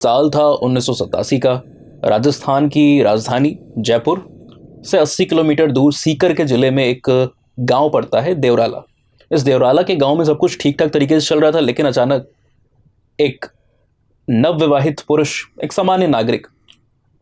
साल था 1987 का। राजस्थान की राजधानी जयपुर से 80 किलोमीटर दूर सीकर के ज़िले में एक गांव पड़ता है, देवराला। इस देवराला के गांव में सब कुछ ठीक ठाक तरीके से चल रहा था, लेकिन अचानक एक नवविवाहित पुरुष, एक सामान्य नागरिक,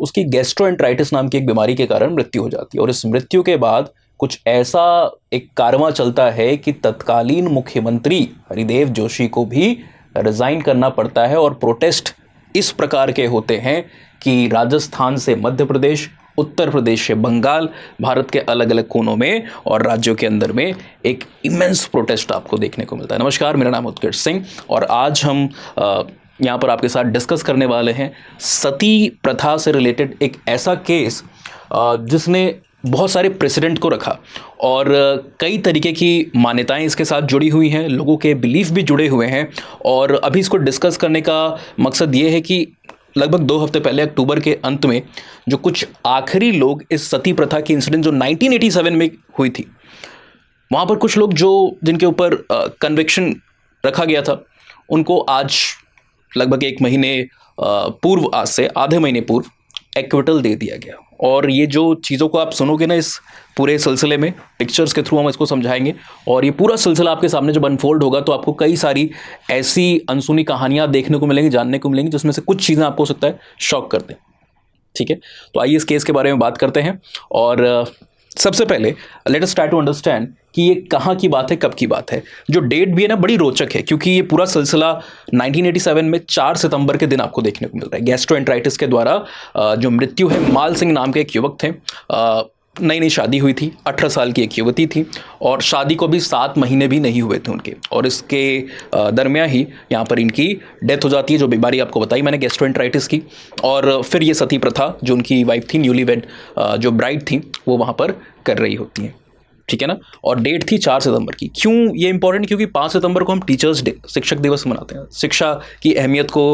उसकी गैस्ट्रोएंटराइटिस नाम की एक बीमारी के कारण मृत्यु हो जाती है। और इस मृत्यु के बाद कुछ ऐसा एक कारवां चलता है कि तत्कालीन मुख्यमंत्री हरिदेव जोशी को भी रिजाइन करना पड़ता है। और प्रोटेस्ट इस प्रकार के होते हैं कि राजस्थान से मध्य प्रदेश, उत्तर प्रदेश से बंगाल, भारत के अलग अलग कोनों में और राज्यों के अंदर में एक इमेंस प्रोटेस्ट आपको देखने को मिलता है। नमस्कार, मेरा नाम उत्कर्ष सिंह और आज हम यहाँ पर आपके साथ डिस्कस करने वाले हैं सती प्रथा से रिलेटेड एक ऐसा केस जिसने बहुत सारे प्रेसिडेंट को रखा और कई तरीके की मान्यताएं इसके साथ जुड़ी हुई हैं, लोगों के बिलीफ भी जुड़े हुए हैं। और अभी इसको डिस्कस करने का मकसद ये है कि लगभग 2 हफ्ते पहले अक्टूबर के अंत में जो कुछ आखिरी लोग इस सती प्रथा की इंसिडेंट जो 1987 में हुई थी, वहाँ पर कुछ लोग जिनके ऊपर कन्विक्शन रखा गया था, उनको आज लगभग 1 महीने पूर्व, आज से आधे महीने पूर्व एक्विटल दे दिया गया। और ये जो चीज़ों को आप सुनोगे ना, इस पूरे सिलसिले में पिक्चर्स के थ्रू हम इसको समझाएंगे और ये पूरा सिलसिला आपके सामने जब अनफोल्ड होगा तो आपको कई सारी ऐसी अनसुनी कहानियाँ देखने को मिलेंगी, जानने को मिलेंगी, जिसमें से कुछ चीज़ें आपको हो सकता है शॉक कर दें। ठीक है, तो आइए इस केस के बारे में बात करते हैं। और सबसे पहले let us try to understand कि ये कहाँ की बात है, कब की बात है। जो डेट भी है ना, बड़ी रोचक है, क्योंकि ये पूरा सिलसिला 1987 में 4 सितंबर के दिन आपको देखने को मिल रहा है। गैस्ट्रोएंटराइटिस के द्वारा जो मृत्यु है, माल सिंह नाम के एक युवक थे, नई नई शादी हुई थी, 18 साल की एक युवती थी और शादी को भी 7 महीने भी नहीं हुए थे उनके। और इसके दरमियान ही यहाँ पर इनकी डेथ हो जाती है, जो बीमारी आपको बताई मैंने गैस्ट्रोएंटराइटिस की। और फिर ये सती प्रथा जो उनकी वाइफ थी, न्यूली वेड जो ब्राइड थी, वो वहाँ पर कर रही होती हैं। ठीक है ना। और डेट थी 4 सितंबर की। क्यों ये इंपॉर्टेंट? क्योंकि 5 सितंबर को हम टीचर्स डे, शिक्षक दिवस मनाते हैं। शिक्षा की अहमियत को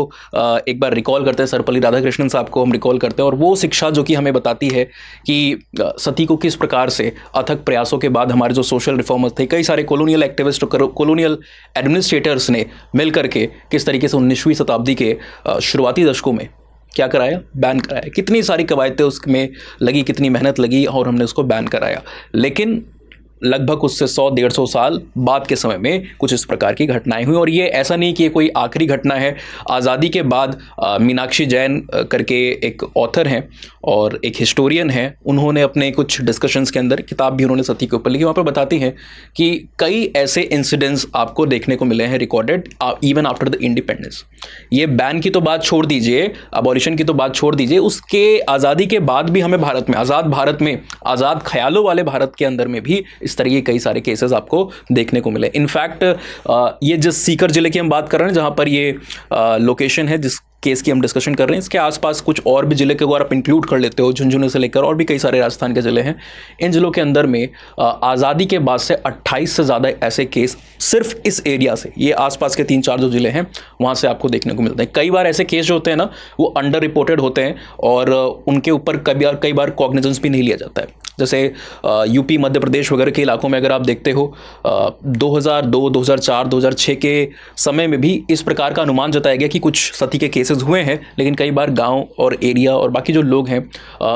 एक बार रिकॉल करते हैं, सर्वपल्ली राधाकृष्णन साहब को हम रिकॉल करते हैं। और वो शिक्षा जो कि हमें बताती है कि सती को किस प्रकार से अथक प्रयासों के बाद हमारे जो सोशल रिफॉर्मर्स थे, कई सारे कॉलोनियल एक्टिविस्ट, कॉलोनियल एडमिनिस्ट्रेटर्स ने मिल करके किस तरीके से 19वीं शताब्दी के शुरुआती दशकों में क्या कराया, बैन कराया। कितनी सारी कवायतें उसमें लगी, कितनी मेहनत लगी और हमने उसको बैन कराया। लेकिन लगभग उससे 100-150 साल बाद के समय में कुछ इस प्रकार की घटनाएं हुई। और ये ऐसा नहीं कि ये कोई आखिरी घटना है। आज़ादी के बाद मीनाक्षी जैन करके एक ऑथर हैं और एक हिस्टोरियन हैं, उन्होंने अपने कुछ डिस्कशंस के अंदर, किताब भी उन्होंने सती के ऊपर लिखी, वहाँ पर बताती हैं कि कई ऐसे इंसिडेंट्स आपको देखने को मिले हैं recorded even after the independence. ये बैन की तो बात छोड़ दीजिए, अबॉलिशन की तो बात छोड़ दीजिए, उसके आज़ादी के बाद भी हमें भारत में, आज़ाद भारत में, आज़ाद ख्यालों वाले भारत के अंदर में भी इस तरह के कई सारे केसेस आपको देखने को मिले। इनफैक्ट ये जिस सीकर जिले की हम बात कर रहे हैं, जहां पर ये लोकेशन है जिस केस की हम डिस्कशन कर रहे हैं, इसके आसपास कुछ और भी जिले के अगर आप इंक्लूड कर लेते हो, झुंझुनू से लेकर और भी कई सारे राजस्थान के जिले हैं, इन जिलों के अंदर में आज़ादी के बाद से 28 से ज़्यादा ऐसे केस सिर्फ इस एरिया से, ये आसपास के 3-4 जो जिले हैं वहाँ से आपको देखने को मिलते हैं। कई बार ऐसे केस जो होते हैं ना, वो अंडर रिपोर्टेड होते हैं और उनके ऊपर कई बार कॉग्निजेंस भी नहीं लिया जाता है। जैसे यूपी, मध्य प्रदेश वगैरह के इलाकों में अगर आप देखते हो, 2002, 2004, 2006 के समय में भी इस प्रकार का अनुमान जताया गया कि कुछ सती के केसेस हुए हैं, लेकिन कई बार गांव और एरिया और बाकी जो लोग हैं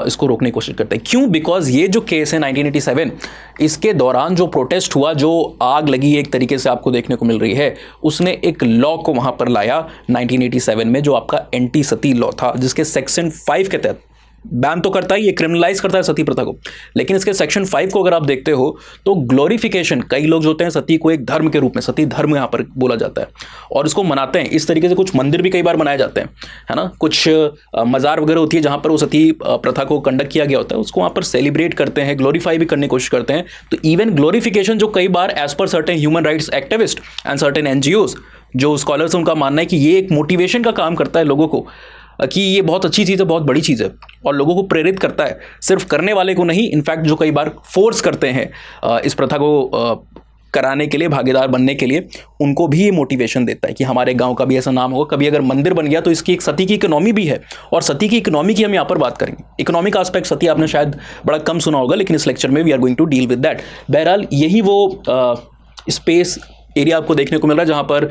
इसको रोकने की कोशिश करते हैं। क्यों? बिकॉज ये जो केस है 1987, इसके दौरान जो प्रोटेस्ट हुआ, जो आग लगी एक तरीके से आपको देखने को मिल रही है, उसने एक लॉ को वहाँ पर लाया 1987 में, जो आपका एंटी सती लॉ था, जिसके सेक्शन 5 के तहत बैन तो करता ही, ये क्रिमिनलाइज करता है सती प्रथा को, लेकिन इसके सेक्शन 5 को अगर आप देखते हो तो ग्लोरिफिकेशन, कई लोग जो होते हैं सती को एक धर्म के रूप में, सती धर्म यहाँ पर बोला जाता है और इसको मनाते हैं। इस तरीके से कुछ मंदिर भी कई बार बनाए जाते हैं, है ना, कुछ मज़ार वगैरह होती है जहाँ पर वो सती प्रथा को कंडक्ट किया गया होता है, उसको वहाँ पर सेलिब्रेट करते हैं, ग्लोरीफाई भी करने की कोशिश करते हैं। तो इवन ग्लोरिफिकेशन जो कई बार as per certain human rights activist and certain NGOs, जो स्कॉलर्स, उनका मानना है कि ये एक मोटिवेशन का काम करता है लोगों को, कि ये बहुत अच्छी चीज़ है, बहुत बड़ी चीज़ है और लोगों को प्रेरित करता है, सिर्फ करने वाले को नहीं, इनफैक्ट जो कई बार फोर्स करते हैं इस प्रथा को कराने के लिए, भागीदार बनने के लिए, उनको भी ये मोटिवेशन देता है कि हमारे गांव का भी ऐसा नाम होगा, कभी अगर मंदिर बन गया तो इसकी एक सती की इकोनॉमी भी है। और सती की इकोनॉमी की हम यहाँ पर बात करेंगे। इकोनॉमिक एस्पेक्ट सती आपने शायद बड़ा कम सुना होगा, लेकिन इस लेक्चर में we are going to deal with that. बहरहाल यही वो स्पेस एरिया आपको देखने को मिल रहा है जहाँ पर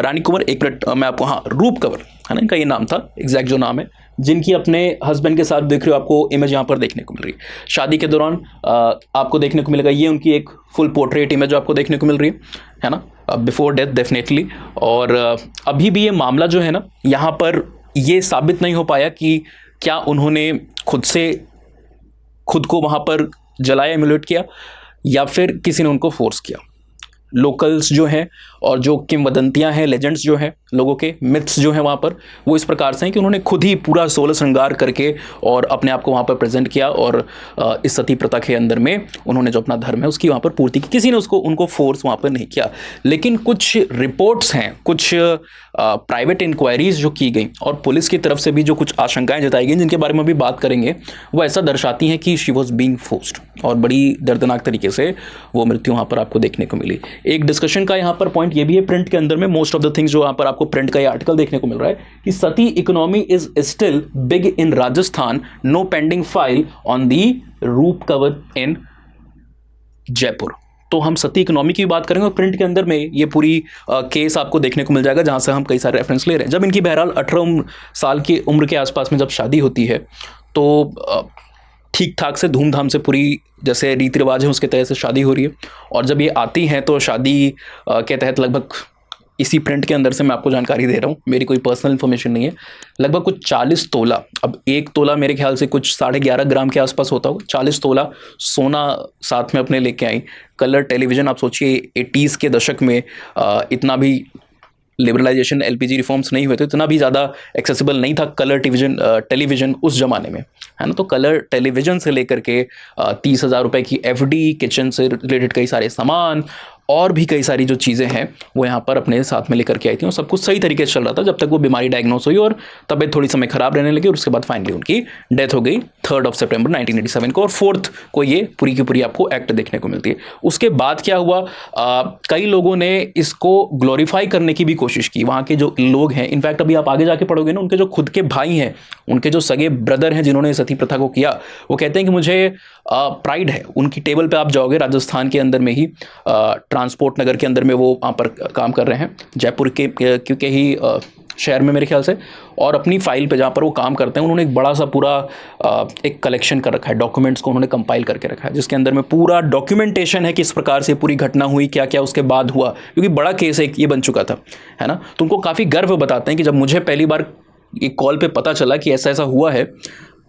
रानी कुंवर, एक मिनट मैं आपको, हाँ रूप कंवर है ना इनका ये नाम था, एग्जैक्ट जो नाम है, जिनकी अपने हस्बैंड के साथ देख रहे हो आपको इमेज यहाँ पर देखने को मिल रही है। शादी के दौरान आपको देखने को मिलेगा ये उनकी एक फुल पोर्ट्रेट इमेज आपको देखने को मिल रही है ना, बिफोर डेथ डेफिनेटली। और अभी भी ये मामला जो है ना यहाँ पर ये साबित नहीं हो पाया कि क्या उन्होंने खुद को वहाँ पर जलाया, इम्यूलेट किया, या फिर किसी ने उनको फोर्स किया। लोकल्स जो हैं और जो किंवदंतियां हैं, लेजेंड्स जो हैं, लोगों के मिथ्स जो हैं वहाँ पर, वो इस प्रकार से हैं कि उन्होंने खुद ही पूरा 16 श्रृंगार करके और अपने आप को वहाँ पर प्रेजेंट किया और इस सती प्रथा के अंदर में उन्होंने जो अपना धर्म है उसकी वहाँ पर पूर्ति की। किसी ने उनको फोर्स वहाँ पर नहीं किया। लेकिन कुछ रिपोर्ट्स हैं, कुछ प्राइवेट इंक्वायरीज जो की गई और पुलिस की तरफ से भी जो कुछ आशंकाएं जताई गई, जिनके बारे में भी बात करेंगे, वो ऐसा दर्शाती हैं कि शी वॉज बीइंग फोर्स्ड और बड़ी दर्दनाक तरीके से वो मृत्यु वहाँ पर आपको देखने को मिली। एक डिस्कशन का यहाँ पर पॉइंट ये भी है प्रिंट के अंदर में, मोस्ट ऑफ द थिंग्स जो यहाँ पर आपको प्रिंट का ये आर्टिकल देखने को मिल रहा है कि sati economy is still big in Rajasthan, no pending file on the Roop Kanwar इन जयपुर। तो हम सती इकोनॉमी की बात करेंगे और प्रिंट के अंदर में ये पूरी केस आपको देखने को मिल जाएगा जहां से हम कई सारे रेफरेंस ले रहे हैं। जब इनकी बहरहाल 18 साल की उम्र के आसपास में जब शादी होती है तो ठीक ठाक से धूमधाम से पूरी जैसे रीति रिवाज है उसके तहत से शादी हो रही है। और जब ये आती हैं तो शादी के तहत लगभग, इसी प्रिंट के अंदर से मैं आपको जानकारी दे रहा हूँ, मेरी कोई पर्सनल इन्फॉर्मेशन नहीं है, लगभग कुछ 40 तोला, अब एक तोला मेरे ख्याल से कुछ 11.5 ग्राम के आसपास होता होगा, 40 तोला सोना साथ में अपने लेके आई। कलर टेलीविज़न, आप सोचिए 80s के दशक में इतना भी लिबरलाइजेशन, एलपीजी रिफॉर्म्स नहीं हुए थे, इतना भी ज़्यादा एक्सेसिबल नहीं था कलर टेलीविज़न उस ज़माने में, है ना। तो कलर टेलीविज़न से लेकर के 30,000 रुपये की एफडी, किचन से रिलेटेड कई सारे सामान और भी कई सारी जो चीज़ें हैं वो यहाँ पर अपने साथ में लेकर के आई थी और सब कुछ सही तरीके से चल रहा था जब तक वो बीमारी डायग्नोस हुई और तबीयत थोड़ी समय खराब रहने लगी और उसके बाद फाइनली उनकी डेथ हो गई 3 सितंबर 1987 को और 4 को ये पूरी की पूरी आपको एक्ट देखने को मिलती है। उसके बाद क्या हुआ, कई लोगों ने इसको ग्लोरीफाई करने की भी कोशिश की, वहाँ के जो लोग हैं, इनफैक्ट अभी आप आगे जाके पढ़ोगे ना, उनके जो खुद के भाई हैं, उनके जो सगे ब्रदर हैं जिन्होंने सती प्रथा को किया, वो कहते हैं कि मुझे प्राइड है। उनकी टेबल पे आप जाओगे राजस्थान के अंदर में ही, ट्रांसपोर्ट नगर के अंदर में वो वहाँ पर काम कर रहे हैं, जयपुर के क्योंकि ही शहर में मेरे ख्याल से, और अपनी फाइल पे जहाँ पर वो काम करते हैं उन्होंने एक बड़ा सा पूरा एक कलेक्शन कर रखा है, डॉक्यूमेंट्स को उन्होंने कंपाइल करके रखा है, जिसके अंदर में पूरा डॉक्यूमेंटेशन है किस प्रकार से पूरी घटना हुई, क्या क्या उसके बाद हुआ, क्योंकि बड़ा केस है ये बन चुका था, है ना। तो उनको काफ़ी गर्व बताते हैं कि जब मुझे पहली बार एक कॉल पे पता चला कि ऐसा ऐसा हुआ है,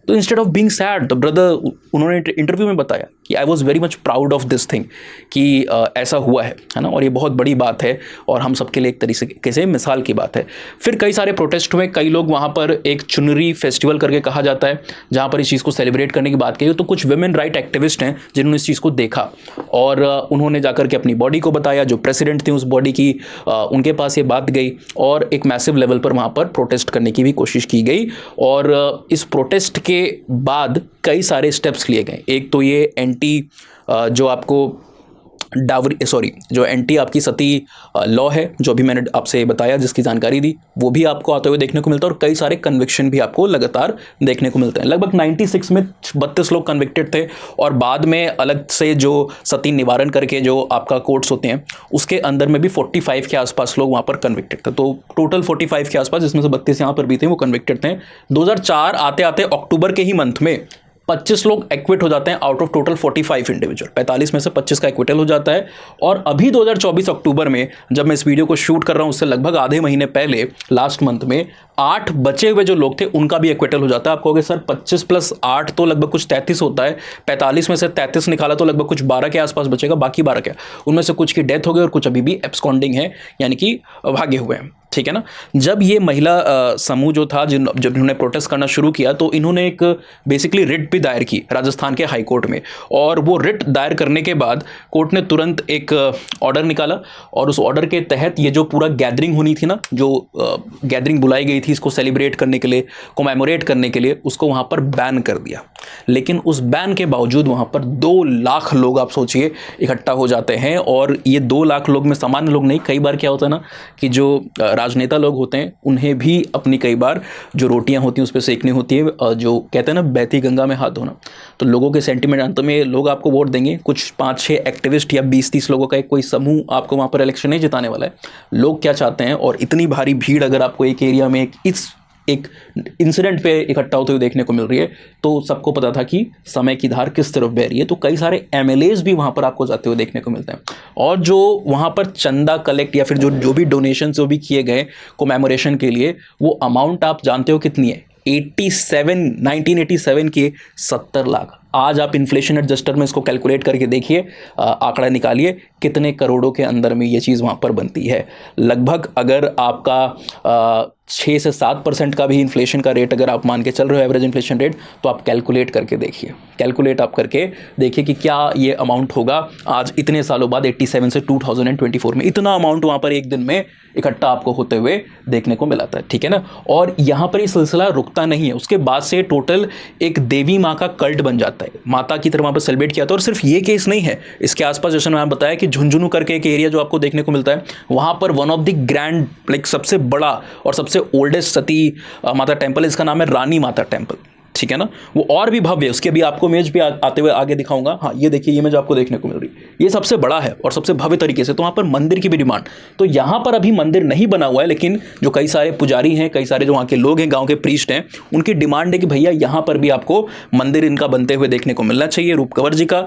तो instead of being sad the brother, उन्होंने इंटरव्यू में बताया कि I was very much proud of this thing, कि ऐसा हुआ है ना, और ये बहुत बड़ी बात है और हम सबके लिए एक तरीके से मिसाल की बात है। फिर कई सारे प्रोटेस्ट हुए, कई लोग वहाँ पर एक चुनरी फेस्टिवल करके कहा जाता है जहाँ पर इस चीज़ को सेलिब्रेट करने की बात कही, तो कुछ वुमेन राइट एक्टिविस्ट हैं जिन्होंने इस चीज़ को देखा और उन्होंने जाकर के अपनी बॉडी को बताया, जो प्रेसिडेंट थे उस बॉडी की, उनके पास ये बात गई और एक मैसिव लेवल पर वहाँ पर प्रोटेस्ट करने की भी कोशिश की गई। और इस प्रोटेस्ट के बाद कई सारे स्टेप्स लिए गए। एक तो ये एंटी जो आपको जो एंटी आपकी सती लॉ है, जो भी मैंने आपसे बताया, जिसकी जानकारी दी, वो भी आपको आते हुए देखने को मिलता है और कई सारे कन्विक्शन भी आपको लगातार देखने को मिलते हैं। लगभग 96 में 32 लोग कन्विक्टेड थे और बाद में अलग से जो सती निवारण करके जो आपका कोर्ट्स होते हैं उसके अंदर में भी 45 के आसपास लोग वहाँ पर कन्विक्टेड थे। तो टोटल 45 के आसपास, जिसमें से 32 यहाँ पर भी थे, वो कन्विक्टेड थे। 2004 आते आते अक्टूबर के ही मंथ में 25 लोग एक्विट हो जाते हैं आउट ऑफ टोटल 45 इंडिविजुअल, 45 में से 25 का एक्विटल हो जाता है। और अभी 2024 अक्टूबर में जब मैं इस वीडियो को शूट कर रहा हूं, उससे लगभग आधे महीने पहले लास्ट मंथ में 8 बचे हुए जो लोग थे उनका भी एक्विटल हो जाता है। आप कहोगे सर 25 + 8 तो लगभग कुछ 33 होता है, 45 में से 33 निकाला तो लगभग कुछ 12 के आसपास बचेगा, बाकी 12 क्या, उनमें से कुछ की डेथ हो गई और कुछ अभी भी एब्सकॉन्डिंग है, यानी कि भागे हुए हैं, ठीक है ना। जब ये महिला समूह जो था, जब इन्होंने प्रोटेस्ट करना शुरू किया, तो इन्होंने एक बेसिकली रिट भी दायर की राजस्थान के हाई कोर्ट में, और वो रिट दायर करने के बाद कोर्ट ने तुरंत एक ऑर्डर निकाला और उस ऑर्डर के तहत ये जो पूरा गैदरिंग होनी थी ना, जो गैदरिंग बुलाई गई थी इसको सेलिब्रेट करने के लिए, कोमेमोरेट करने के लिए, उसको वहाँ पर बैन कर दिया। लेकिन उस बैन के बावजूद वहाँ पर 2 लाख लोग, आप सोचिए, इकट्ठा हो जाते हैं। और ये 2 लाख लोग में सामान्य लोग नहीं, कई बार क्या होता है ना कि जो राजनेता लोग होते हैं उन्हें भी अपनी कई बार जो रोटियां होती हैं उस पर सेकनी होती है, जो कहते हैं ना बहती गंगा में हाथ धोना। तो लोगों के सेंटिमेंट, अंत में लोग आपको वोट देंगे, कुछ 5-6 एक्टिविस्ट या 20-30 लोगों का एक कोई समूह आपको वहाँ पर इलेक्शन नहीं जिताने वाला है। लोग क्या चाहते हैं, और इतनी भारी भीड़ अगर आपको एक एरिया में एक इंसिडेंट पे इकट्ठा होते हुए देखने को मिल रही है, तो सबको पता था कि समय की धार किस तरफ बह रही है। तो कई सारे एमएलएज भी वहाँ पर आपको जाते हुए देखने को मिलते हैं, और जो वहाँ पर चंदा कलेक्ट या फिर जो भी डोनेशन जो भी किए गए कोमेमोरेशन के लिए, वो अमाउंट आप जानते हो कितनी है? 1987 के 70 लाख। आज आप इन्फ्लेशन एडजस्टर में इसको कैलकुलेट करके देखिए, आंकड़ा निकालिए कितने करोड़ों के अंदर में ये चीज़ वहाँ पर बनती है। लगभग अगर आपका 6 से 7% का भी इन्फ्लेशन का रेट अगर आप मान के चल रहे हो, एवरेज इन्फ्लेशन रेट, तो आप कैलकुलेट करके देखिए, कैलकुलेट आप करके देखिए कि क्या ये अमाउंट होगा आज इतने सालों बाद 87 से 2024 में। इतना अमाउंट वहाँ पर एक दिन में इकट्ठा आपको होते हुए देखने को मिला था, ठीक है ना। और यहाँ पर ये सिलसिला रुकता नहीं है, उसके बाद से टोटल एक देवी माँ का कल्ट बन जाता है, माता की तरह वहाँ पर सेलिब्रेट किया था। और सिर्फ ये केस नहीं है, इसके आसपास जैसे मैंने बताया कि झुंझुनू करके एक एरिया जो आपको देखने को मिलता है, वहाँ पर one of the grand, like सबसे बड़ा और सबसे ओल्डेस्ट सती माता टेम्पल, इसका नाम है रानी माता टेम्पल, ठीक है ना। वो और भी भव्य है, उसके अभी आपको इमेज भी आते हुए आगे दिखाऊंगा। हाँ, ये देखिए, ये इमेज आपको देखने को मिल रही है, ये सबसे बड़ा है और सबसे भव्य तरीके से। तो वहाँ पर मंदिर की भी डिमांड, तो यहाँ पर अभी मंदिर नहीं बना हुआ है, लेकिन जो कई सारे पुजारी हैं, कई सारे जो वहाँ के लोग हैं, गाँव के प्रीस्ट हैं, उनकी डिमांड है कि भैया यहाँ पर भी आपको मंदिर इनका बनते हुए देखने को मिलना चाहिए, रूप कंवर जी का,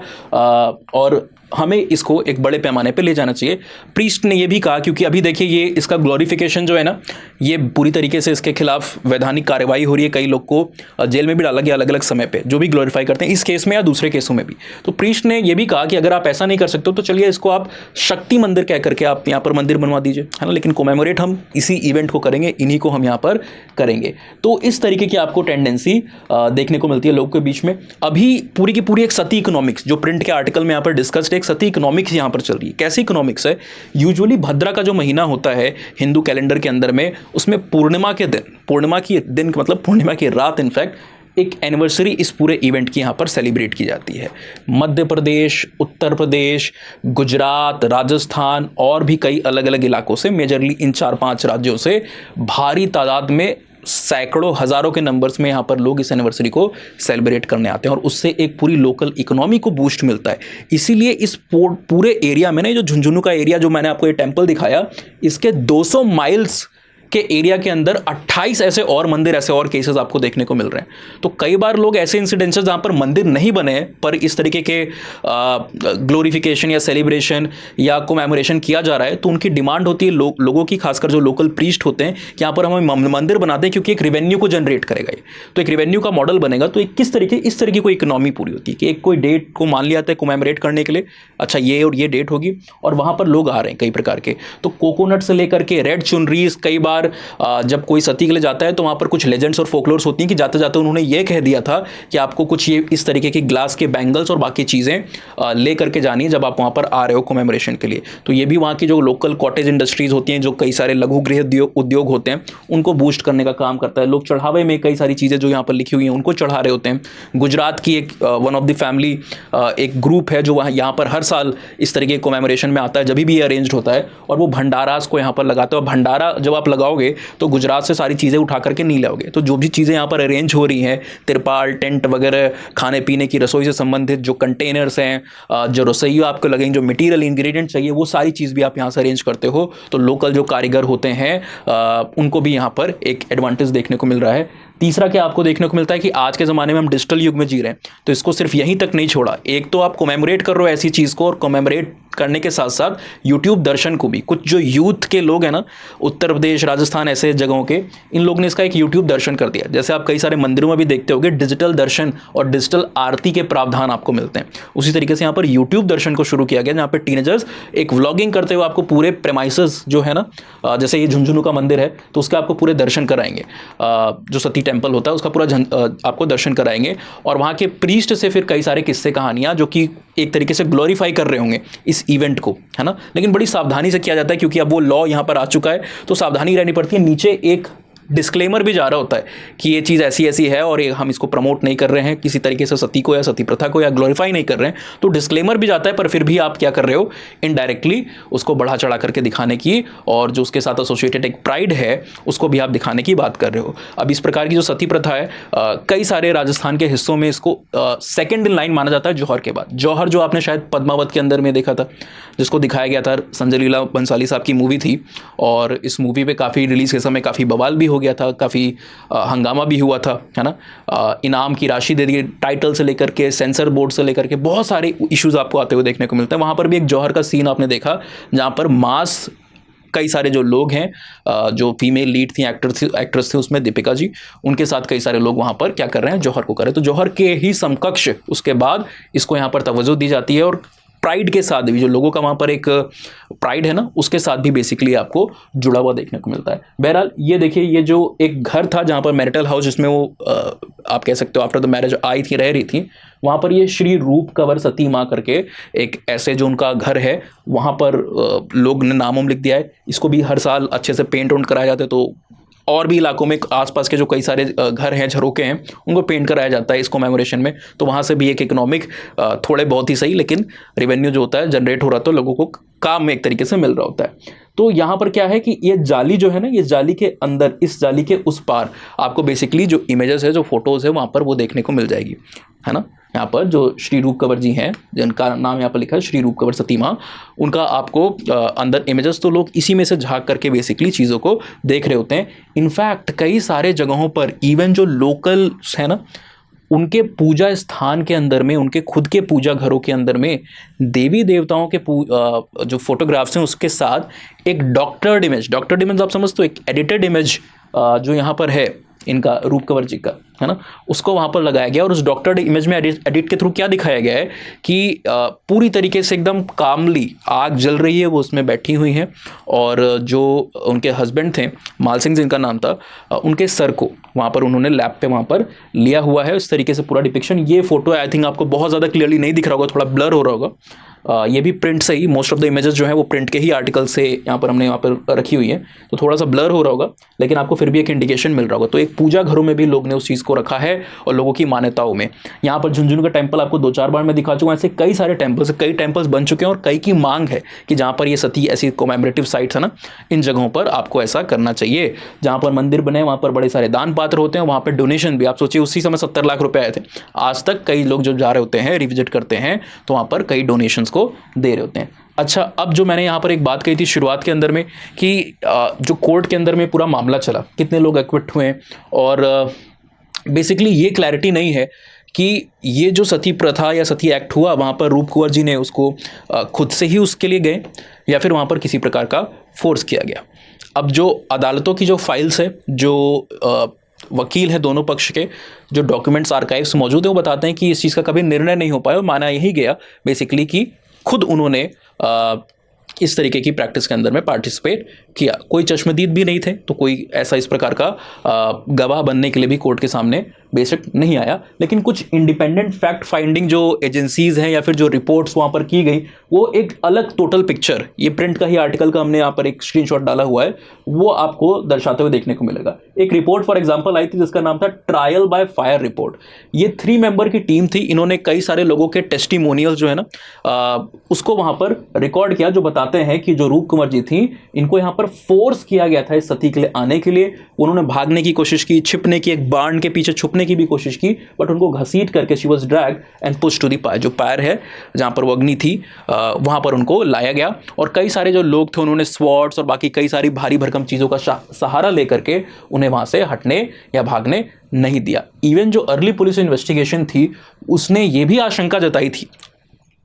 और हमें इसको एक बड़े पैमाने पे ले जाना चाहिए। प्रीस्ट ने ये भी कहा, क्योंकि अभी देखिए ये इसका ग्लोरिफिकेशन जो है ना, ये पूरी तरीके से इसके खिलाफ वैधानिक कार्रवाई हो रही है, कई लोग को जेल में भी डाला गया अलग अलग समय पे, जो भी ग्लोरीफाई करते हैं, इस केस में या दूसरे केसों में भी। तो प्रीस्ट ने ये भी कहा कि अगर आप ऐसा नहीं कर सकते तो चलिए इसको आप शक्ति मंदिर कह करके आप यहाँ पर मंदिर बनवा दीजिए, है ना, लेकिन कोमेमोरेट हम इसी इवेंट को करेंगे, इन्हीं को हम यहाँ पर करेंगे। तो इस तरीके की आपको टेंडेंसी देखने को मिलती है लोगों के बीच में। अभी पूरी की पूरी एक सती इकोनॉमिक्स, जो प्रिंट के आर्टिकल में यहाँ पर डिस्कस्ड, एक सती इकोनॉमिक्स यहाँ पर चल रही है। कैसी इकोनॉमिक्स है? यूजुअली भद्रा का जो महीना होता है हिंदू कैलेंडर के अंदर में, उसमें पूर्णिमा के दिन, पूर्णिमा की दिन मतलब पूर्णिमा की रात इनफैक्ट एक एनिवर्सरी इस पूरे इवेंट की यहाँ पर सेलिब्रेट की जाती है। मध्य प्रदेश, उत्तर प्रदेश, गुजरात, राजस्थान और भी कई अलग अलग इलाकों से, मेजरली इन 4-5 राज्यों से भारी तादाद में, सैकड़ों हज़ारों के नंबर्स में यहाँ पर लोग इस एनिवर्सरी को सेलिब्रेट करने आते हैं, और उससे एक पूरी लोकल इकोनॉमी को बूस्ट मिलता है। इसीलिए इस पूरे एरिया में ना, जो झुंझुनू का एरिया जो मैंने आपको ये टेम्पल दिखाया, इसके 200 माइल्स के एरिया के अंदर 28 ऐसे और मंदिर, ऐसे और केसेस आपको देखने को मिल रहे हैं। तो कई बार लोग ऐसे इंसिडेंसेस जहाँ पर मंदिर नहीं बने हैं, पर इस तरीके के ग्लोरिफिकेशन या सेलिब्रेशन या कोमेमोरेशन किया जा रहा है, तो उनकी डिमांड होती है लोगों की, खासकर जो लोकल प्रीस्ट होते हैं, कि यहाँ पर हमें मंदिर बनाते हैं क्योंकि एक रेवेन्यू को जनरेट करेगा ये, तो एक रेवेन्यू का मॉडल बनेगा। तो इस तरीके कोई इकोनॉमी पूरी होती है कि एक कोई डेट को मान लिया जाता है कोमेमोरेट करने के लिए, अच्छा ये और ये डेट होगी, और वहाँ पर लोग आ रहे हैं कई प्रकार के। तो कोकोनट से लेकर के रेड चुनरीज, कई बार जब कोई सती के लिए जाता है तो वहाँ पर कुछ लेजेंड्स और फोकलोर्स होती हैं कि जाते जाते उन्होंने ये कह दिया था कि आपको कुछ ये इस तरीके के ग्लास के बैंगल्स और बाकी चीज़ें ले करके जानी है जब आप वहाँ पर आ रहे हो कोमेमोरेशन के लिए। तो ये भी वहाँ की जो लोकल कॉटेज इंडस्ट्रीज होती हैं, जो कई सारे लघु गृह उद्योग होते हैं, उनको बूस्ट करने का काम करता है। लोग चढ़ावे में कई सारी चीज़ें जो यहाँ पर लिखी हुई हैं उनको चढ़ा रहे होते हैं। गुजरात की एक वन ऑफ द फैमिली, एक ग्रुप है जो वहाँ यहाँ पर हर साल इस तरीके कोमेमोरेशन में आता है, जब भी ये अरेंज होता है, और वो भंडारास को यहाँ पर लगाते हैं। और भंडारा जब आप लगाओगे तो गुजरात से सारी चीज़ें उठा करके नहीं लाओगे, तो जो भी चीज़ें यहाँ पर अरेंज हो रही हैं, तिरपाल, टेंट वगैरह, खाने पीने की रसोई से संबंधित जो कंटेनर्स हैं, जो रसोई आपको लगेंगे, जो मटेरियल इंग्रेडिएंट चाहिए, वो सारी चीज़ भी आप यहाँ से अरेंज करते हो। तो लोकल जो कारीगर होते हैं उनको भी यहाँ पर एक एडवांटेज देखने को मिल रहा है। तीसरा क्या आपको देखने को मिलता है कि आज के ज़माने में हम डिजिटल युग में जी रहे हैं, तो इसको सिर्फ यहीं तक नहीं छोड़ा। एक तो आप कोमेमोरेट कर रहे हो ऐसी चीज़ को, और कोमेमोरेट करने के साथ साथ यूट्यूब दर्शन को भी, कुछ जो यूथ के लोग हैं ना, उत्तर प्रदेश, राजस्थान, ऐसे जगहों के, इन लोगों ने इसका एक यूट्यूब दर्शन कर दिया। जैसे आप कई सारे मंदिरों में भी देखते होंगे डिजिटल दर्शन और डिजिटल आरती के प्रावधान आपको मिलते हैं, उसी तरीके से यहाँ पर यूट्यूब दर्शन को शुरू किया गया, जहाँ पर टीनेजर्स एक व्लॉगिंग करते हुए आपको पूरे प्रेमाइसेस जो है ना, जैसे ये झुंझुनू का मंदिर है तो उसका आपको पूरे दर्शन कराएंगे, जो सती टेम्पल होता है उसका पूरा आपको दर्शन कराएंगे, और वहाँ के प्रीस्ट से फिर कई सारे किस्से कहानियाँ जो कि एक तरीके से ग्लोरीफाई कर रहे होंगे इस इवेंट को, है ना। लेकिन बड़ी सावधानी से किया जाता है, क्योंकि अब वो लॉ यहाँ पर आ चुका है, तो सावधानी रहनी पड़ती है। नीचे एक डिस्क्लेमर भी जा रहा होता है कि ये चीज़ ऐसी ऐसी है और ये हम इसको प्रमोट नहीं कर रहे हैं किसी तरीके से, सती को या सती प्रथा को या ग्लोरीफाई नहीं कर रहे हैं, तो डिस्क्लेमर भी जाता है, पर फिर भी आप क्या कर रहे हो, इनडायरेक्टली उसको बढ़ा चढ़ा करके दिखाने की और जो उसके साथ एसोसिएटेड एक प्राइड है उसको भी आप दिखाने की बात कर रहे हो। अब इस प्रकार की जो सती प्रथा है कई सारे राजस्थान के हिस्सों में इसको सेकेंड इन लाइन माना जाता है जौहर के बाद। जौहर जो आपने शायद पद्मावत के अंदर में देखा था, जिसको दिखाया गया था, संजय लीला बंसाली साहब की मूवी थी, और इस मूवी पे काफ़ी रिलीज़ के समय काफ़ी बवाल भी हो गया था, काफ़ी हंगामा भी हुआ था, है ना। इनाम की राशि दे दी, टाइटल से लेकर के सेंसर बोर्ड से लेकर के बहुत सारे इश्यूज आपको आते हुए देखने को मिलते हैं। वहाँ पर भी एक जौहर का सीन आपने देखा जहाँ पर मास कई सारे जो लोग हैं, जो फीमेल लीड थी, एक्ट्रेस थी उसमें दीपिका जी, उनके साथ कई सारे लोग वहाँ पर क्या कर रहे हैं, जौहर को कर रहे हैं। तो जौहर के ही समकक्ष उसके बाद इसको यहाँ पर तवज्जो दी जाती है, और प्राइड के साथ भी, जो लोगों का वहाँ पर एक प्राइड है ना, उसके साथ भी बेसिकली आपको जुड़ा हुआ देखने को मिलता है। बहरहाल ये देखिए, ये जो एक घर था जहाँ पर मैरिटल हाउस, जिसमें वो आप कह सकते हो आफ्टर द मैरिज आई थी, रह रही थी, वहाँ पर ये श्री रूप कंवर सती माँ करके एक ऐसे जो उनका घर है, वहाँ पर लोग ने नाम लिख दिया है। इसको भी हर साल अच्छे से पेंट वेंट कराया जाता है, तो और भी इलाकों में आसपास के जो कई सारे घर हैं, झरोके हैं, उनको पेंट कराया जाता है इस कॉमेमोरेशन में। तो वहाँ से भी एक इकोनॉमिक थोड़े बहुत ही सही, लेकिन रेवेन्यू जो होता है जनरेट हो रहा, तो लोगों को काम में एक तरीके से मिल रहा होता है। तो यहाँ पर क्या है कि ये जाली जो है ना, ये जाली के अंदर, इस जाली के उस पार आपको बेसिकली जो इमेजेस है, जो फोटोज़ है, वहाँ पर वो देखने को मिल जाएगी, है ना। यहाँ पर जो श्री रूप कंवर जी हैं, जिनका नाम यहाँ पर लिखा है श्री रूप कंवर सती माँ, उनका आपको अंदर इमेजेस, तो लोग इसी में से झांक करके बेसिकली चीज़ों को देख रहे होते हैं। इनफैक्ट कई सारे जगहों पर इवन जो लोकल है ना, उनके पूजा स्थान के अंदर में, उनके खुद के पूजा घरों के अंदर में देवी देवताओं के जो फोटोग्राफ्स हैं उसके साथ एक डॉक्टर्ड इमेज आप समझते हो, एक एडिटेड इमेज जो यहाँ पर है इनका रूप कंवर जी का, है ना, उसको वहाँ पर लगाया गया। और उस डॉक्टर्ड इमेज में एडिट के थ्रू क्या दिखाया गया है कि पूरी तरीके से एकदम कामली आग जल रही है, वो उसमें बैठी हुई हैं, और जो उनके हस्बैंड थे, माल सिंह जिनका नाम था, उनके सर को वहाँ पर उन्होंने लैप पे वहाँ पर लिया हुआ है। इस तरीके से पूरा डिपिक्शन। ये फोटो आई थिंक आपको बहुत ज़्यादा क्लियरली नहीं दिख रहा होगा, थोड़ा ब्लर हो रहा होगा। ये भी प्रिंट से ही, मोस्ट ऑफ द इमेजेस जो है वो प्रिंट के ही आर्टिकल से यहाँ पर हमने यहाँ पर रखी हुई है, तो थोड़ा सा ब्लर हो रहा होगा, लेकिन आपको फिर भी एक इंडिकेशन मिल रहा होगा। तो एक पूजा घरों में भी लोग ने उस चीज़ को रखा है, और लोगों की मान्यताओं में। यहाँ पर झुंझुनू का टेम्पल आपको 2-4 बार मैं दिखा चुका हूँ। ऐसे कई सारे टेम्पल्स बन चुके हैं, और कई की मांग है कि जहाँ पर ये सती ऐसी कोमेमोरेटिव साइट्स है ना, इन जगहों पर आपको ऐसा करना चाहिए। जहाँ पर मंदिर बने वहाँ पर बड़े सारे दान पात्र होते हैं, वहाँ पर डोनेशन भी, आप सोचिए उसी समय 70 लाख रुपए आए थे। आज तक कई लोग जो जा रहे होते हैं, रिविजिट करते हैं, तो वहाँ पर कई डोनेशंस को दे रहे होते हैं। अच्छा, अब जो मैंने यहाँ पर एक बात कही थी शुरुआत के अंदर में कि जो कोर्ट के अंदर में पूरा मामला चला, कितने लोग एक्विट हुए, और बेसिकली ये क्लैरिटी नहीं है कि ये जो सती प्रथा या सती एक्ट हुआ, वहाँ पर रूप कुंवर जी ने उसको खुद से ही उसके लिए गए, या फिर वहाँ पर किसी प्रकार का फोर्स किया गया। अब जो अदालतों की जो फाइल्स है, जो वकील है दोनों पक्ष के, जो डॉक्यूमेंट्स आर्काइव्स मौजूद हैं, वो बताते हैं कि इस चीज़ का कभी निर्णय नहीं हो पाया, और माना यही गया बेसिकली कि खुद उन्होंने इस तरीके की प्रैक्टिस के अंदर में पार्टिसिपेट किया। कोई चश्मदीद भी नहीं थे, तो कोई ऐसा इस प्रकार का गवाह बनने के लिए भी कोर्ट के सामने बेशक नहीं आया। लेकिन कुछ इंडिपेंडेंट फैक्ट फाइंडिंग जो एजेंसीज हैं या फिर जो रिपोर्ट्स वहाँ पर की गई, वो एक अलग टोटल पिक्चर, ये प्रिंट का ही आर्टिकल का हमने यहाँ पर एक स्क्रीनशॉट डाला हुआ है, वो आपको दर्शाते हुए देखने को मिलेगा। एक रिपोर्ट फॉर एग्जाम्पल आई थी जिसका नाम था ट्रायल बाय फायर रिपोर्ट। ये 3 मेंबर की टीम थी। इन्होंने कई सारे लोगों के टेस्टिमोनियल जो है ना, उसको वहाँ पर रिकॉर्ड किया, जो बताते हैं कि जो रूप कुंवर जी थी, इनको यहाँ पर फोर्स किया गया था इस सती के लिए आने के लिए। उन्होंने भागने की कोशिश की, छिपने की, एक बाण के पीछे छुपने की भी कोशिश की, बट उनको घसीट करके she was drag and push to the fire, जो पैर है जहाँ पर वो अग्नि थी, वहाँ पर उनको लाया गया। और कई सारे जो लोग थे, उन्होंने स्वॉर्ड्स और बाकी कई सारी भारी भरकम चीज़ों का सहारा लेकर के उन्हें वहाँ से हटने या भागने नहीं दिया। इवन जो अर्ली पुलिस इन्वेस्टिगेशन थी, उसने ये भी आशंका जताई थी,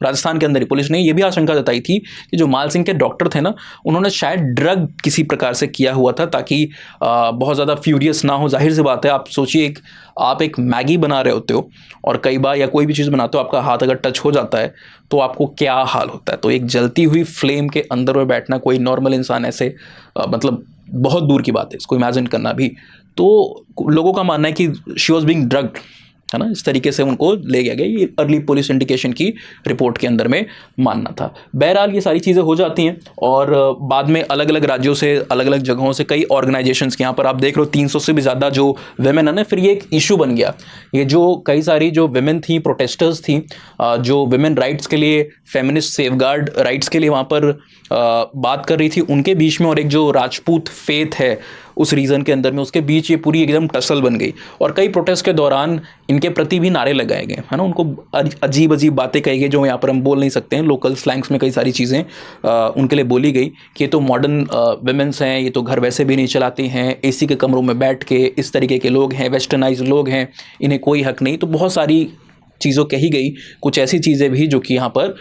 राजस्थान के अंदर ही पुलिस ने ये भी आशंका जताई थी कि जो माल सिंह के डॉक्टर थे ना, उन्होंने शायद ड्रग किसी प्रकार से किया हुआ था, ताकि बहुत ज़्यादा फ्यूरियस ना हो। जाहिर सी बात है, आप सोचिए, आप एक मैगी बना रहे होते हो, और कई बार या कोई भी चीज़ बनाते हो, आपका हाथ अगर टच हो जाता है तो आपको क्या हाल होता है। तो एक जलती हुई फ्लेम के अंदर में बैठना, कोई नॉर्मल इंसान ऐसे मतलब बहुत दूर की बात है इसको इमेजिन करना भी। तो लोगों का मानना है कि शी वॉज बीइंग ड्रग्ड, है ना। इस तरीके से उनको ले गया गया, ये अर्ली पुलिस इंडिकेशन की रिपोर्ट के अंदर में मानना था। बहरहाल ये सारी चीज़ें हो जाती हैं और बाद में अलग अलग राज्यों से, अलग अलग जगहों से कई ऑर्गेनाइजेशंस के यहाँ पर आप देख रहे हो 300 से भी ज़्यादा जो वेमेन है ना, फिर ये एक इशू बन गया। ये जो कई सारी जो वेमेन थी, प्रोटेस्टर्स थी, जो वेमेन राइट्स के लिए, फेमिनिस्ट सेफगार्ड राइट्स के लिए वहाँ पर बात कर रही थी, उनके बीच में और एक जो राजपूत फेथ है उस रीजन के अंदर में, उसके बीच ये पूरी एकदम टसल बन गई। और कई प्रोटेस्ट के दौरान इनके प्रति भी नारे लगाए गए, है ना। उनको अजीब अजीब बातें कही गई जो यहाँ पर हम बोल नहीं सकते हैं। लोकल स्लैंग्स में कई सारी चीज़ें उनके लिए बोली गई कि ये तो मॉडर्न वेमेंस हैं, ये तो घर वैसे भी नहीं चलाती हैं, एसी के कमरों में बैठ के इस तरीके के लोग हैं, वेस्टर्नाइज लोग हैं, इन्हें कोई हक नहीं। तो बहुत सारी चीज़ों कही गई, कुछ ऐसी चीज़ें भी जो कि यहाँ पर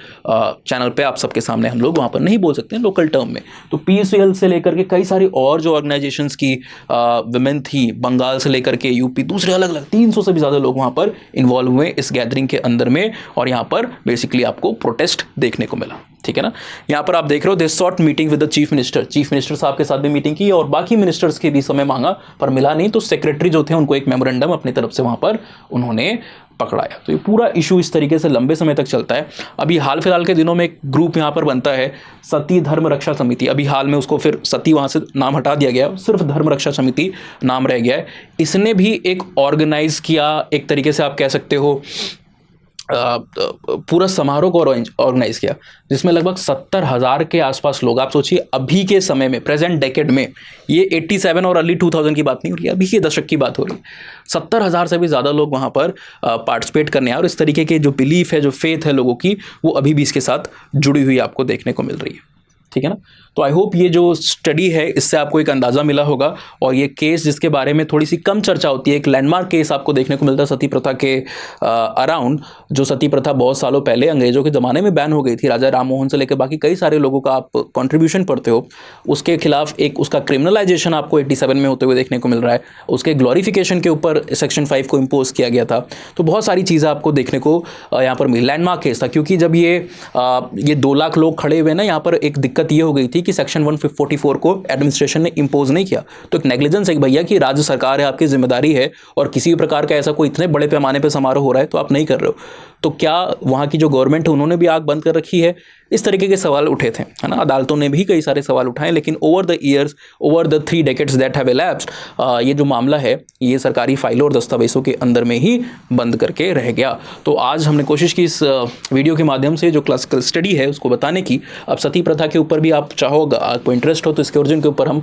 चैनल पे आप सबके सामने हम लोग वहाँ पर नहीं बोल सकते हैं लोकल टर्म में। तो पीसीएल से लेकर के कई सारी और जो ऑर्गेनाइजेशंस की वुमेन थी, बंगाल से लेकर के यूपी, दूसरे अलग अलग 300 से भी ज़्यादा लोग वहाँ पर इन्वॉल्व हुए इस गैदरिंग के अंदर में, और यहाँ पर बेसिकली आपको प्रोटेस्ट देखने को मिला, ठीक है ना। यहाँ पर आप देख रहे हो, they sought meeting with the chief minister साहब के साथ भी मीटिंग की और बाकी मिनिस्टर्स के भी समय मांगा पर मिला नहीं। तो सेक्रेटरी जो थे उनको एक मेमोरेंडम अपनी तरफ से वहाँ पर उन्होंने पकड़ाया। तो ये पूरा इशू इस तरीके से लंबे समय तक चलता है। अभी हाल फिलहाल के दिनों में एक ग्रुप यहाँ पर बनता है, सती धर्म रक्षा समिति। अभी हाल में उसको फिर सती वहाँ से नाम हटा दिया गया, सिर्फ धर्म रक्षा समिति नाम रह गया है। इसने भी एक ऑर्गेनाइज किया, एक तरीके से आप कह सकते हो पूरा समारोह को ऑर्गेनाइज किया, जिसमें लगभग 70,000 के आसपास लोग। आप सोचिए अभी के समय में, प्रेजेंट डेकेड में, ये 87 और अर्ली 2000 की बात नहीं हो रही है, अभी के दशक की बात हो रही है। 70,000 से भी ज़्यादा लोग वहाँ पर पार्टिसिपेट करने आए और इस तरीके के जो बिलीफ है, जो फेथ है लोगों की, वो अभी भी इसके साथ जुड़ी हुई आपको देखने को मिल रही है, ठीक है ना। तो आई होप ये जो स्टडी है इससे आपको एक अंदाज़ा मिला होगा। और ये केस जिसके बारे में थोड़ी सी कम चर्चा होती है, एक लैंडमार्क केस आपको देखने को मिलता है सती प्रथा के अराउंड। जो सती प्रथा बहुत सालों पहले अंग्रेजों के ज़माने में बैन हो गई थी, राजा राम मोहन से लेकर बाकी कई सारे लोगों का आप कंट्रीब्यूशन पढ़ते हो, उसके खिलाफ एक उसका क्रिमिनलाइजेशन आपको 87 में होते हुए देखने को मिल रहा है। उसके ग्लोरिफिकेशन के ऊपर सेक्शन 5 को इम्पोज किया गया था। तो बहुत सारी चीज़ें आपको देखने को यहाँ पर मिली। लैंडमार्क केस था क्योंकि जब ये 2 लाख लोग खड़े हुए ना, यहाँ पर एक दिक्कत ये हो गई थी कि सेक्शन 144 को एडमिनिस्ट्रेशन ने इंपोज नहीं किया। तो एक नेग्लिजेंस है कि भैया कि राज्य सरकार है, आपकी जिम्मेदारी है, और किसी भी प्रकार का ऐसा कोई इतने बड़े पैमाने पे समारोह हो रहा है तो आप नहीं कर रहे हो, तो क्या वहाँ की जो गवर्नमेंट है उन्होंने भी आग बंद कर रखी है? इस तरीके के सवाल उठे थे, है ना। अदालतों ने भी कई सारे सवाल उठाए, लेकिन over the years, over the 3 decades that have elapsed, ये जो मामला है ये सरकारी फाइलों और दस्तावेजों के अंदर में ही बंद करके रह गया। तो आज हमने कोशिश की इस वीडियो के माध्यम से जो क्लासिकल स्टडी है उसको बताने की। अब सती प्रथा के ऊपर भी आप चाहोगे, आपको इंटरेस्ट हो तो इसके ओरिजिन के ऊपर हम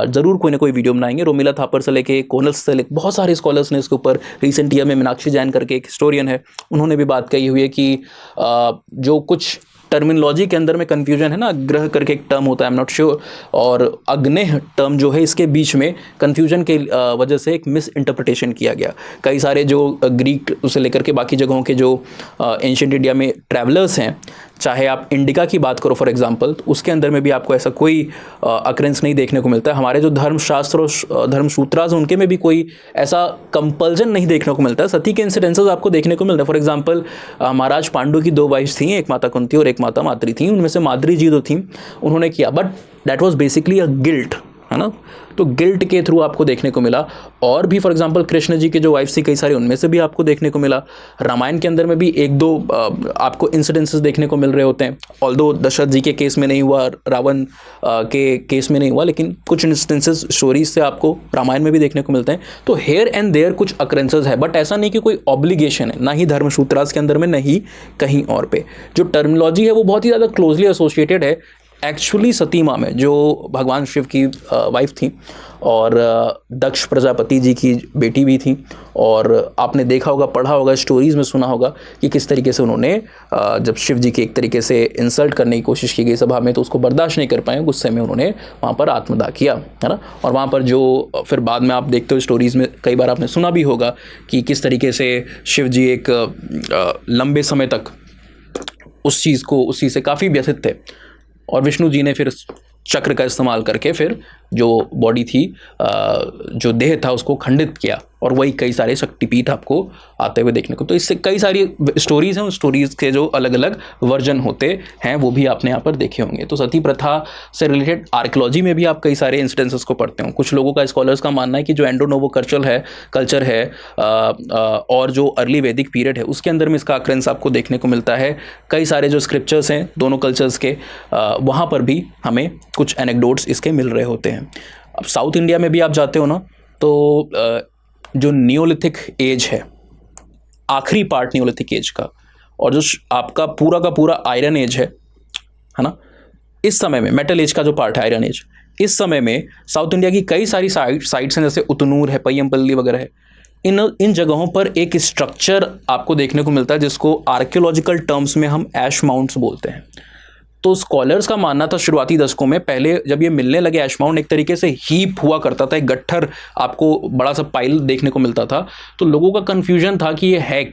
ज़रूर कोई ना कोई वीडियो बनाएंगे। रोमिला थापर से लेके कोनल्स से लेके बहुत सारे स्कॉलर्स ने इसके ऊपर, रिसेंट ईयर में मीनाक्षी जैन करके एक हिस्टोरियन है, उन्होंने भी बात कही हुई है कि जो कुछ टर्मिनोलॉजी के अंदर में कंफ्यूजन है ना, ग्रह करके एक टर्म होता है, आई एम नॉट श्योर, और अग्नेह टर्म जो है, इसके बीच में कंफ्यूजन के वजह से एक मिस इंटरप्रिटेशन किया गया। कई सारे जो ग्रीक उसे लेकर के बाकी जगहों के जो एंशिएंट इंडिया में ट्रैवलर्स हैं, चाहे आप इंडिका की बात करो फॉर एग्जांपल, तो उसके अंदर में भी आपको ऐसा कोई अकरेंस नहीं देखने को मिलता है। हमारे जो धर्मशास्त्र और धर्मसूत्रास हैं उनके में भी कोई ऐसा कंपल्जन नहीं देखने को मिलता है। सती के इंसिडेंसेस आपको देखने को मिलता है। फॉर एग्जांपल महाराज पांडु की 2 वाइफ्स थी, एक माता कुंती और एक माता माद्री थी। उनमें से माद्री जी जो थी उन्होंने किया, but that was basically a guilt, है ना। तो गिल्ट के थ्रू आपको देखने को मिला। और भी फॉर एग्जांपल कृष्ण जी के जो वाइफ्स थी कई सारी, उनमें से भी आपको देखने को मिला। रामायण के अंदर में भी 1-2 आपको इंसिडेंसेस देखने को मिल रहे होते हैं। ऑल्दो दशरथ जी के केस में नहीं हुआ, रावण के केस में नहीं हुआ, लेकिन कुछ इंस्टेंसेस स्टोरीज से आपको रामायण में भी देखने को मिलते हैं। तो हेयर एंड देयर कुछ अकरेंसेस है, बट ऐसा नहीं कि कोई ऑब्लिगेशन है, ना ही धर्मसूत्रास के अंदर में, नहीं कहीं और पे। जो टर्मिनोलॉजी है वो बहुत ही ज़्यादा क्लोजली एसोसिएटेड है एक्चुअली सती माँ में, जो भगवान शिव की वाइफ थी और दक्ष प्रजापति जी की बेटी भी थी। और आपने देखा होगा, पढ़ा होगा, स्टोरीज़ में सुना होगा कि किस तरीके से उन्होंने जब शिव जी की एक तरीके से इंसल्ट करने की कोशिश की गई सभा में, तो उसको बर्दाश्त नहीं कर पाए, गुस्से में उन्होंने वहाँ पर आत्मदाह किया, है ना। और वहाँ पर जो फिर बाद में आप देखते हो स्टोरीज़ में, कई बार आपने सुना भी होगा कि किस तरीके से शिव जी एक लंबे समय तक उस चीज़ से काफ़ी व्यथित थे, और विष्णु जी ने फिर चक्र का इस्तेमाल करके फिर जो बॉडी थी, जो देह था, उसको खंडित किया और वही कई सारे शक्तिपीठ आपको आते हुए देखने को। तो इससे कई सारी स्टोरीज़ हैं, उन स्टोरीज़ के जो अलग अलग वर्जन होते हैं वो भी आपने यहाँ पर देखे होंगे। तो सती प्रथा से रिलेटेड आर्कियोलॉजी में भी आप कई सारे इंसिडेंसेस को पढ़ते हो। कुछ लोगों का, स्कॉलर्स का मानना है कि जो एंडो नोवो कल्चर है और जो अर्ली वैदिक पीरियड है उसके अंदर में इसका अक्रेंस आपको देखने को मिलता है। कई सारे जो स्क्रिप्चर्स हैं दोनों कल्चर्स के, वहाँ पर भी हमें कुछ एनेक्डोट्स इसके मिल रहे होते हैं। अब साउथ इंडिया में भी आप जाते हो ना, तो जो नियोलिथिक एज है, आखिरी पार्ट नियोलिथिक एज का, और जो आपका पूरा का पूरा आयरन एज है ना, इस समय में मेटल एज का जो पार्ट है आयरन एज, इस समय में साउथ इंडिया की कई सारी साइट्स हैं, जैसे उतनूर है, पय्यमपल्ली वगैरह है। इन जगहों पर एक स्ट्रक्चर आपको देखने को मिलता है जिसको आर्कियोलॉजिकल टर्म्स में हम ऐश माउंट्स बोलते हैं। तो स्कॉलर्स का मानना था शुरुआती दशकों में, पहले जब ये मिलने लगे ऐश माउंट, एक तरीके से हीप हुआ करता था, एक गट्ठर आपको बड़ा सा पाइल देखने को मिलता था। तो लोगों का कन्फ्यूजन था कि ये है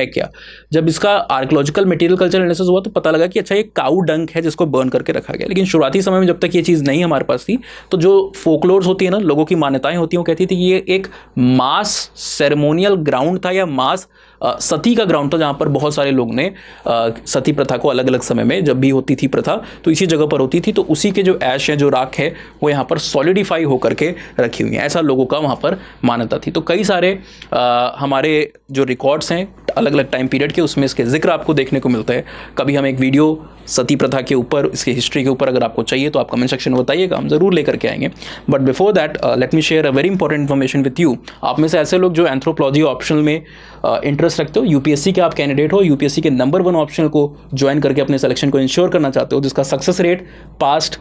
क्या। जब इसका आर्कियोलॉजिकल मटेरियल कल्चर एनालिसिस हुआ तो पता लगा कि अच्छा ये काऊ डंक है जिसको बर्न करके रखा गया। लेकिन शुरुआती समय में जब तक ये चीज़ नहीं हमारे पास थी, तो जो फोकलोर्स होती है ना, लोगों की मान्यताएं होती हैं, वो कहती थी कि ये एक मास सेरेमोनियल ग्राउंड था या मास सती का ग्राउंड था, जहाँ पर बहुत सारे लोग ने सती प्रथा को अलग अलग समय में जब भी होती थी प्रथा तो इसी जगह पर होती थी। तो उसी के जो ऐश है, जो राख है, वो यहाँ पर सॉलिडिफाई होकर के रखी हुई है, ऐसा लोगों का वहाँ पर मान्यता थी। तो कई सारे हमारे जो रिकॉर्ड्स हैं अलग अलग टाइम पीरियड के, उसमें इसके जिक्र आपको देखने को मिलता है। कभी हम एक वीडियो सती प्रथा के ऊपर, इसकी हिस्ट्री के ऊपर अगर आपको चाहिए तो आप कमेंट सेक्शन में बताइएगा, हम ज़रूर लेकर के आएंगे। But before that let me share a very important information with you. आप में से ऐसे लोग जो एंथ्रोपोलॉजी ऑप्शनल में इंटरेस्ट रखते हो, यूपीएससी के आप कैंडिडेट हो, यूपीएससी के नंबर 1 ऑप्शनल को ज्वाइन करके अपने सिलेक्शन को इंश्योर करना चाहते हो, जिसका सक्सेस रेट पास्ट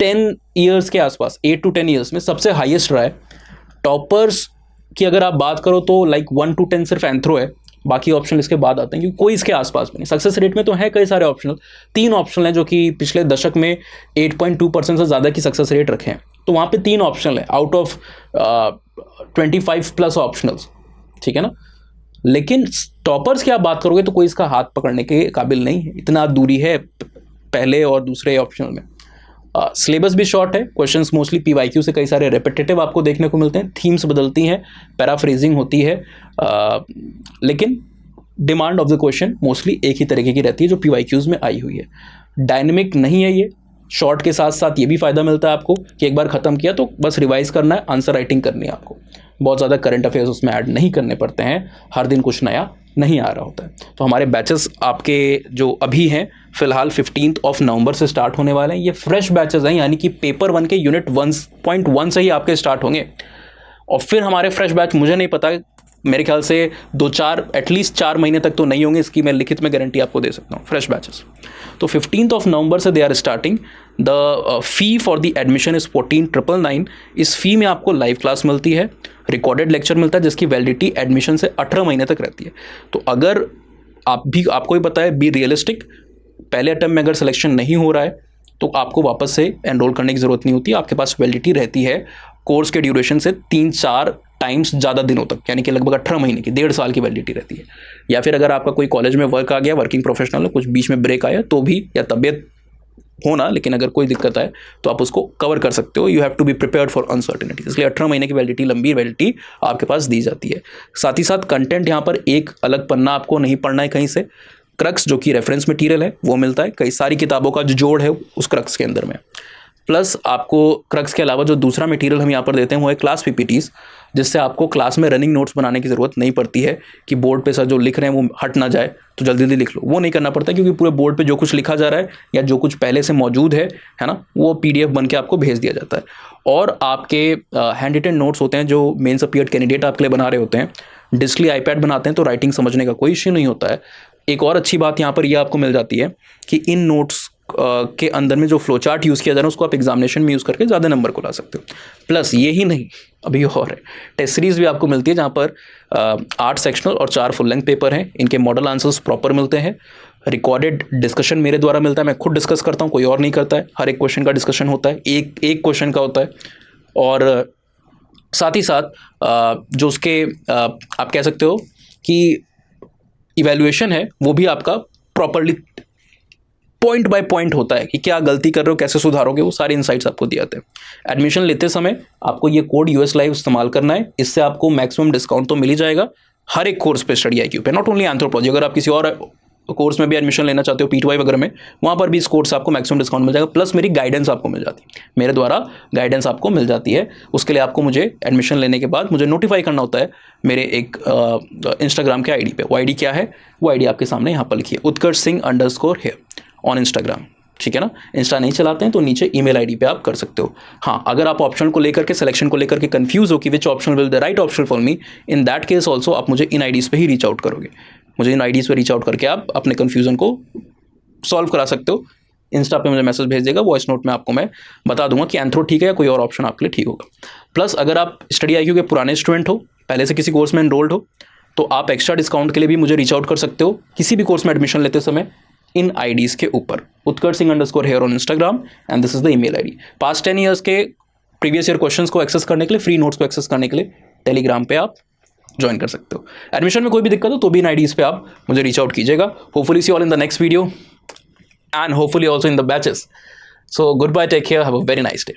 10 ईयर्स के आसपास, 8 to 10 ईयर्स में सबसे हाईएस्ट रहा है। टॉपर्स की अगर आप बात करो तो लाइक 1 to 10 सिर्फ एंथ्रो है, बाकी ऑप्शन इसके बाद आते हैं, क्योंकि कोई इसके आसपास में नहीं। सक्सेस रेट में तो है कई सारे ऑप्शनल, 3 ऑप्शनल हैं जो कि पिछले दशक में 8.2% से ज़्यादा की सक्सेस रेट रखे हैं। तो वहाँ पे 3 ऑप्शनल है आउट ऑफ 25+ ऑप्शनल्स, ठीक है ना। लेकिन टॉपर्स की आप बात करोगे तो कोई इसका हाथ पकड़ने के काबिल नहीं है, इतना दूरी है पहले और दूसरे ऑप्शनल में। सिलेबस भी शॉर्ट है, क्वेश्चंस मोस्टली पीवाईक्यू से कई सारे रेपिटेटिव आपको देखने को मिलते हैं, थीम्स बदलती हैं, पैराफ्रेजिंग होती है, लेकिन demand of the question mostly एक ही तरीके की रहती है जो पीवाईक्यूज में आई हुई है। डायनेमिक नहीं है ये, शॉर्ट के साथ साथ ये भी फ़ायदा मिलता है आपको कि एक बार ख़त्म किया तो बस रिवाइज करना है, आंसर राइटिंग करनी है आपको, बहुत ज़्यादा करंट अफेयर्स उसमें ऐड नहीं करने पड़ते हैं, हर दिन कुछ नया नहीं आ रहा होता है। तो हमारे बैचेस आपके जो अभी हैं फिलहाल 15 नवंबर से स्टार्ट होने वाले हैं। ये फ्रेश बैचेस हैं, यानी कि पेपर 1 के यूनिट 1.1 से ही आपके स्टार्ट होंगे। और फिर हमारे फ्रेश बैच, मुझे नहीं पता, मेरे ख्याल से 2-4 एटलीस्ट 4 महीने तक तो नहीं होंगे, इसकी मैं लिखित में गारंटी आपको दे सकता हूँ, फ्रेश बैचेस। तो 15 नवंबर से they are starting. The fee for the admission is 14,999। इस फी में आपको लाइव क्लास मिलती है, रिकॉर्डेड लेक्चर मिलता है जिसकी वैलिडिटी एडमिशन से 18 महीने तक रहती है। तो अगर आपको ही पता है, बी रियलिस्टिक, पहले अटेम्प्ट में अगर सिलेक्शन नहीं हो रहा है तो आपको वापस से एनरोल करने की ज़रूरत नहीं होती, आपके पास वैलिडिटी रहती है कोर्स के ड्यूरेशन से 3-4 टाइम्स ज़्यादा दिनों तक, यानी कि लगभग 18 महीने की, 1.5 साल की वैलिडिटी रहती है। या फिर अगर आपका कोई कॉलेज में वर्क आ गया, वर्किंग प्रोफेशनल है, कुछ बीच में ब्रेक आया तो भी, या तबीयत होना, लेकिन अगर कोई दिक्कत आए तो आप उसको कवर कर सकते हो। You have to be prepared for uncertainty, इसलिए 18 महीने की वैलिडिटी, लंबी वैलिडिटी आपके पास दी जाती है। साथ ही साथ कंटेंट यहाँ पर एक अलग पन्ना आपको नहीं पढ़ना है कहीं से, क्रक्स जो कि रेफरेंस मटेरियल है वो मिलता है, कई सारी किताबों का जो जोड़ है उस क्रक्स के अंदर में। प्लस आपको क्रक्स के अलावा जो दूसरा मटेरियल हम यहाँ पर देते हैं वो है क्लास पीपीटीज़, जिससे आपको क्लास में रनिंग नोट्स बनाने की ज़रूरत नहीं पड़ती है कि बोर्ड पे सर जो लिख रहे हैं वो हट ना जाए तो जल्दी जल्दी लिख लो, वो नहीं करना पड़ता, क्योंकि पूरे बोर्ड पे जो कुछ लिखा जा रहा है या जो कुछ पहले से मौजूद है ना, वो पीडीएफ बन के आपको भेज दिया जाता है। और आपके हैंड रिटन नोट्स होते हैं जो मेंस अपीयर्ड कैंडिडेट आपके लिए बना रहे होते हैं, डिजिटली आईपैड बनाते हैं, तो राइटिंग समझने का कोई इश्यू नहीं होता है। एक और अच्छी बात यहाँ पर यह आपको मिल जाती है कि इन नोट्स के अंदर में जो फ्लो चार्ट यूज़ किया जा रहा है उसको आप एग्जामिनेशन में यूज़ करके ज़्यादा नंबर को ला सकते हो। प्लस ये ही नहीं, अभी और है, टेस्ट सीरीज़ भी आपको मिलती है जहाँ पर 8 सेक्शनल और 4 फुल लेंथ पेपर हैं, इनके मॉडल आंसर्स प्रॉपर मिलते हैं, रिकॉर्डेड डिस्कशन मेरे द्वारा मिलता है, मैं खुद डिस्कस करता हूँ, कोई और नहीं करता है, हर एक क्वेश्चन का डिस्कशन होता है, एक क्वेश्चन का होता है। और साथ ही साथ जो उसके आप कह सकते हो कि इवैल्यूएशन है वो भी आपका प्रॉपरली पॉइंट बाय पॉइंट होता है कि क्या गलती कर रहे हो, कैसे सुधारोगे, वो सारे इनसाइट्स आपको दिए जाते हैं। एडमिशन लेते समय आपको ये कोड यूएस लाइव इस्तेमाल करना है, इससे आपको मैक्सिमम डिस्काउंट तो मिल ही जाएगा हर एक कोर्स पे स्टडी IQ पे, नॉट ओनली एंथ्रोपोलॉजी। अगर आप किसी और कोर्स में भी एडमिशन लेना चाहते हो P2Y वगैरह में, वहाँ पर भी इस कोर्स से आपको मैक्सिमम डिस्काउंट मिल जाएगा, प्लस मेरी गाइडेंस आपको मिल जाती है, मेरे द्वारा गाइडेंस आपको मिल जाती है। उसके लिए आपको मुझे एडमिशन लेने के बाद मुझे नोटिफाई करना होता है मेरे एक इंस्टाग्राम के ID पे। वो ID क्या है, वो ID आपके सामने यहाँ पर लिखिए, उत्कर्ष सिंह _here ऑन इंस्टाग्राम, ठीक है ना। इंस्टा नहीं चलाते हैं तो नीचे ईमेल ID पे आप कर सकते हो। हाँ, अगर आप ऑप्शन को लेकर के, सिलेक्शन को लेकर के कंफ्यूज हो कि which option will the right option for me, in that case also आप मुझे इन IDs पे ही रीच आउट करोगे। मुझे इन IDs पे रीच आउट करके आप अपने कन्फ्यूजन को सॉल्व करा सकते हो। इंस्टा पे मुझे मैसेज भेज देगा, वॉइस नोट में आपको मैं बता दूंगा कि एंथ्रो ठीक है या कोई और ऑप्शन आपके लिए ठीक होगा। प्लस अगर आप स्टडी IQ के पुराने स्टूडेंट हो, पहले से किसी कोर्स में एनरोल्ड हो, तो आप एक्स्ट्रा डिस्काउंट के लिए भी मुझे रीच आउट कर सकते हो किसी भी कोर्स में एडमिशन लेते समय इन IDs के ऊपर, Utkarsh Singh _here on Instagram, and this is the email ID। Past 10 years के प्रीवियस ईयर क्वेश्चंस को एक्सेस करने के लिए, फ्री नोट्स को एक्सेस करने के लिए टेलीग्राम पे आप ज्वाइन कर सकते हो। एडमिशन में कोई भी दिक्कत हो तो भी इन IDs पे आप मुझे रीच आउट कीजिएगा। Hopefully see all in the next video and hopefully also in the batches. So good bye, take care, have a very nice day.